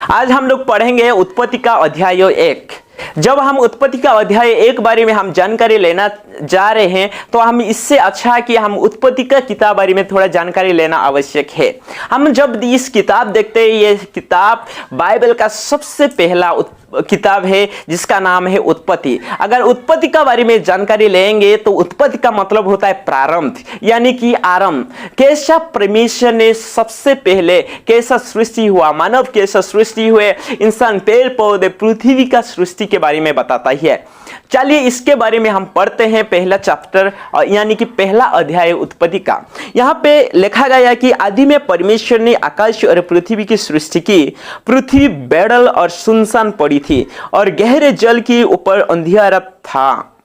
आज हम लोग पढ़ेंगे उत्पत्ति का अध्याय 1। जब हम उत्पत्ति का अध्याय 1 बारे में हम जानकारी लेना जा रहे हैं तो हम इससे अच्छा है कि हम उत्पत्ति का किताब बारे में थोड़ा जानकारी लेना आवश्यक है। हम जब इस किताब देखते हैं, ये किताब बाइबल का सबसे पहला किताब है जिसका नाम है उत्पत्ति। अगर उत्पत्ति का बारे में जानकारी लेंगे तो उत्पत्ति का मतलब होता है प्रारंभ, यानी कि आरंभ। कैसा परमेश्वर ने सबसे पहले कैसा सृष्टि हुआ, मानव कैसा सृष्टि हुए, इंसान, पेड़ पौधे, पृथ्वी का सृष्टि के बारे में बताता ही है। चलिए इसके बारे में हम पढ़ते हैं पहला चैप्टर, यानी कि पहला अध्याय उत्पत्ति का। यहाँ पे लिखा गया कि आदि में परमेश्वर ने आकाश और पृथ्वी की सृष्टि की। पृथ्वी बेड़ल और सुनसान पड़ी थी और गहरे जल के ऊपर अंधियारा था।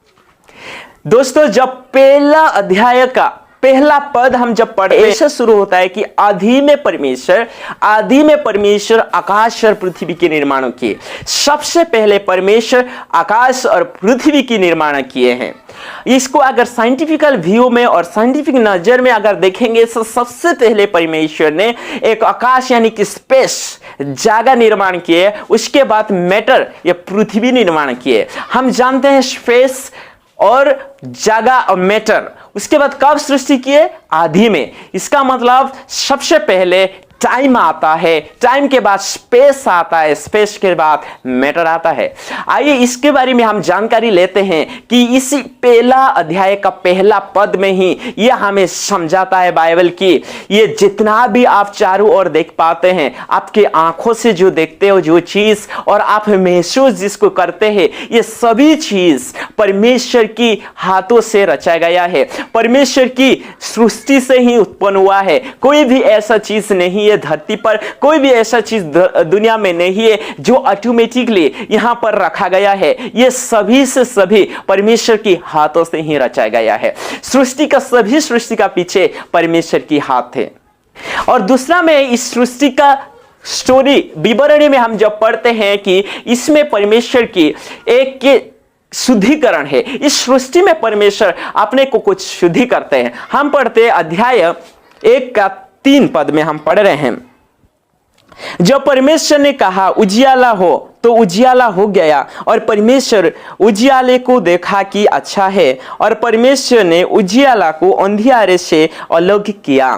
दोस्तों, जब पहला अध्याय का पहला पद हम जब पढ़े, ऐसा शुरू होता है कि आदि में परमेश्वर आकाश और पृथ्वी के निर्माण किए। सबसे पहले परमेश्वर आकाश और पृथ्वी की निर्माण किए हैं। इसको अगर साइंटिफिकल व्यू में और साइंटिफिक नजर में अगर देखेंगे तो सबसे पहले परमेश्वर ने एक आकाश यानी कि स्पेस, जगह निर्माण किए। उसके बाद मैटर या पृथ्वी निर्माण किए। हम जानते हैं स्पेस और जगह और मैटर उसके बाद कब सृष्टि किए? आदि में। इसका मतलब सबसे पहले टाइम आता है, टाइम के बाद स्पेस आता है, स्पेस के बाद मैटर आता है। आइए इसके बारे में हम जानकारी लेते हैं कि इसी पहला अध्याय का पहला पद में ही यह हमें समझाता है बाइबल की ये जितना भी आप चारों ओर देख पाते हैं, आपके आंखों से जो देखते हो जो चीज और आप महसूस जिसको करते हैं, ये सभी चीज परमेश्वर की हाथों से रचा गया है, परमेश्वर की सृष्टि से ही उत्पन्न हुआ है। कोई भी ऐसा चीज नहीं, धरती पर कोई भी ऐसा चीज दुनिया में नहीं है जो ऑटोमेटिकली यहां पर रखा गया है। ये सभी से सभी परमेश्वर की हाथों से ही रचा गया है। सृष्टि का पीछे परमेश्वर की हाथ है। और दूसरा में इस सृष्टि का स्टोरी विवरणी में हम जब पढ़ते हैं कि इसमें परमेश्वर की एक के शुद्धिकरण है। इस सृष्टि में परमेश्वर अपने को कुछ शुद्धि करते हैं। हम पढ़ते हैं अध्याय 1 का 3 पद में हम पढ़ रहे हैं, जब परमेश्वर ने कहा उजियाला हो तो उजियाला हो गया और परमेश्वर उजियाले को देखा कि अच्छा है और परमेश्वर ने उजियाला को अंधियारे से अलग किया।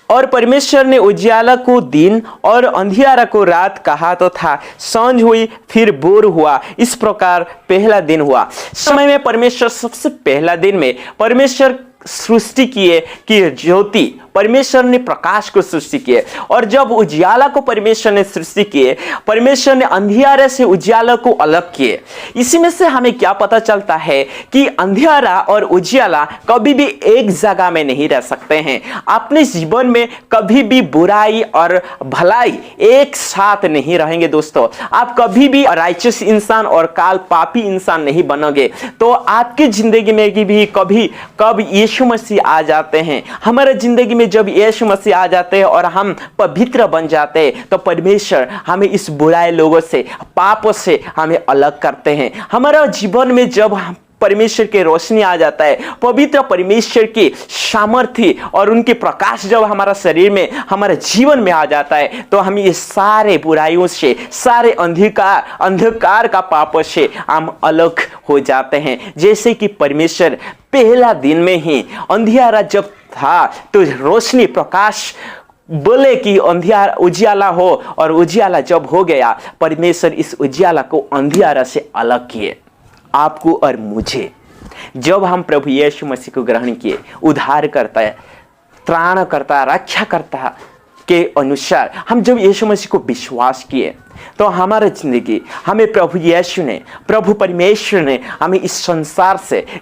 और परमेश्वर ने उजियाला को दिन और अंधियारा को रात कहा तो था। सांझ हुई फिर भोर हुआ, इस प्रकार पहला दिन हुआ। समय में परमेश्वर सबसे पहला दिन में परमेश्वर सृष्टि किए कि ज्योति, परमेश्वर ने प्रकाश को सृष्टि किए। और जब उजियाला को परमेश्वर ने सृष्टि किए, परमेश्वर ने अंधियारे से उजियाला को अलग किए। इसी में से हमें क्या पता चलता है कि अंधियारा और उजियाला कभी भी एक जगह में नहीं रह सकते हैं। अपने जीवन में कभी भी बुराई और भलाई एक साथ नहीं रहेंगे। दोस्तों, आप कभी भी राइचस इंसान और काल पापी इंसान नहीं बनोगे। तो आपकी जिंदगी में भी कब यीशु मसीह आ जाते हैं, हमारे जिंदगी में जब यीशु मसीह आ जाते हैं और हम पवित्र बन जाते हैं, तो परमेश्वर हमें इस बुराई लोगों से, पापों से हमें अलग करते हैं। हमारा जीवन में जब परमेश्वर की रोशनी आ जाता है, पवित्र परमेश्वर की सामर्थ्य और उनके प्रकाश जब हमारा शरीर में, हमारे जीवन में आ जाता है, तो हम ये सारे बुराइयों से, सारे अंधकार का पापों से हम अलग हो जाते हैं। जैसे कि परमेश्वर पहला दिन में ही अंधियारा जब था तो रोशनी, प्रकाश बोले कि अंधियारा उजियाला हो, और उजियाला जब हो गया, परमेश्वर इस उजियाला को अंधियारा से अलग किए। आपको और मुझे, जब हम प्रभु यीशु मसीह को ग्रहण किए, उद्धार करता है, त्राण करता है, रक्षा करता है के अनुसार हम जब यीशु मसीह को विश्वास किए, तो हमारा जिंदगी, हमें प्रभु यीशु ने, प्रभु परमेश्वर ने हमें इस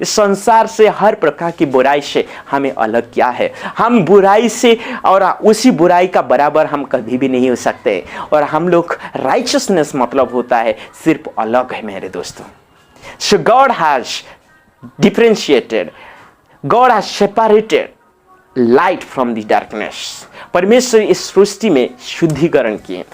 संसार से हर प्रकार की बुराई से हमें अलग किया है। हम बुराई से और उसी बुराई का बराबर हम कभी भी नहीं हो सकते। और हम लोग राइचसनेस मतलब होता है सिर्फ अलग है मेरे दोस्तों। So God has differentiated, God has separated light from the darkness. परमेश्वर इस सृष्टि में शुद्धिकरण किए।